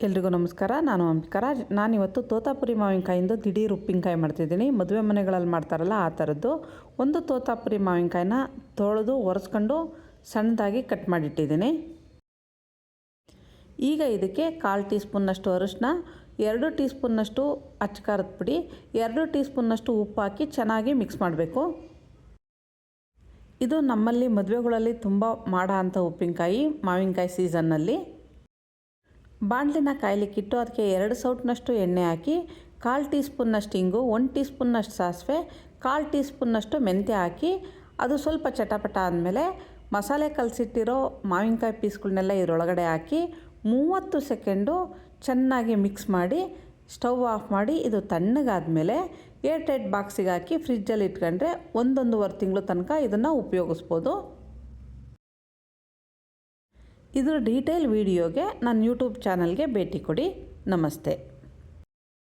ಎಲ್ರಿಗೂ ನಮಸ್ಕಾರ. ನಾನು ಅಂಬಿಕರಾಜ್. ನಾನಿವತ್ತು ತೋತಾಪುರಿ ಮಾವಿನಕಾಯಿಂದ ದಿಢೀರ್ ಉಪ್ಪಿನಕಾಯಿ ಮಾಡ್ತಿದ್ದೀನಿ. ಮದುವೆ ಮನೆಗಳಲ್ಲಿ ಮಾಡ್ತಾರಲ್ಲ ಆ ಥರದ್ದು. ಒಂದು ತೋತಾಪುರಿ ಮಾವಿನಕಾಯಿನ ತೊಳೆದು ಒರೆಸ್ಕೊಂಡು ಸಣ್ಣದಾಗಿ ಕಟ್ ಮಾಡಿಟ್ಟಿದ್ದೀನಿ. ಈಗ ಇದಕ್ಕೆ 1/4 ಟೀ ಸ್ಪೂನ್ನಷ್ಟು ಅರಿಶಿನ, 2 ಟೀ ಸ್ಪೂನ್ನಷ್ಟು ಅಚ್ಚ ಖಾರದ ಪುಡಿ, 2 ಟೀ ಸ್ಪೂನ್ನಷ್ಟು ಉಪ್ಪು ಹಾಕಿ ಚೆನ್ನಾಗಿ ಮಿಕ್ಸ್ ಮಾಡಬೇಕು. ಇದು ನಮ್ಮಲ್ಲಿ ಮದುವೆಗಳಲ್ಲಿ ತುಂಬ ಮಾಡೋ ಅಂಥ ಉಪ್ಪಿನಕಾಯಿ ಮಾವಿನಕಾಯಿ ಸೀಸನ್ನಲ್ಲಿ. ಬಾಣಲಿನ ಕಾಯಲಿಕ್ಕಿಟ್ಟು ಅದಕ್ಕೆ 2 ಸೌಟ್ನಷ್ಟು ಎಣ್ಣೆ ಹಾಕಿ 1/4 ಟೀ ಸ್ಪೂನ್ನಷ್ಟು ಇಂಗು, 1 ಟೀ ಸ್ಪೂನ್ನಷ್ಟು ಸಾಸಿವೆ, 1/4 ಟೀ ಸ್ಪೂನ್ನಷ್ಟು ಮೆಂತ್ಯ ಹಾಕಿ ಅದು ಸ್ವಲ್ಪ ಚಟಪಟ ಆದಮೇಲೆ ಮಸಾಲೆ ಕಲಸಿಟ್ಟಿರೋ ಮಾವಿನಕಾಯಿ ಪೀಸ್ಗಳನ್ನೆಲ್ಲ ಇದರೊಳಗಡೆ ಹಾಕಿ 30 ಸೆಕೆಂಡು ಚೆನ್ನಾಗಿ ಮಿಕ್ಸ್ ಮಾಡಿ ಸ್ಟವ್ ಆಫ್ ಮಾಡಿ ಇದು ತಣ್ಣಗಾದಮೇಲೆ ಏರ್ ಟೈಟ್ ಬಾಕ್ಸಿಗೆ ಹಾಕಿ ಫ್ರಿಜ್ಜಲ್ಲಿ ಇಟ್ಕೊಂಡ್ರೆ 1-1.5 ತಿಂಗಳು ತನಕ ಇದನ್ನು ಉಪಯೋಗಿಸ್ಬೋದು. ಇದರ ಡೀಟೇಲ್ ವಿಡಿಯೋಗೆ ನನ್ನ ಯೂಟ್ಯೂಬ್ ಚಾನಲ್ಗೆ ಭೇಟಿ ಕೊಡಿ. ನಮಸ್ತೆ.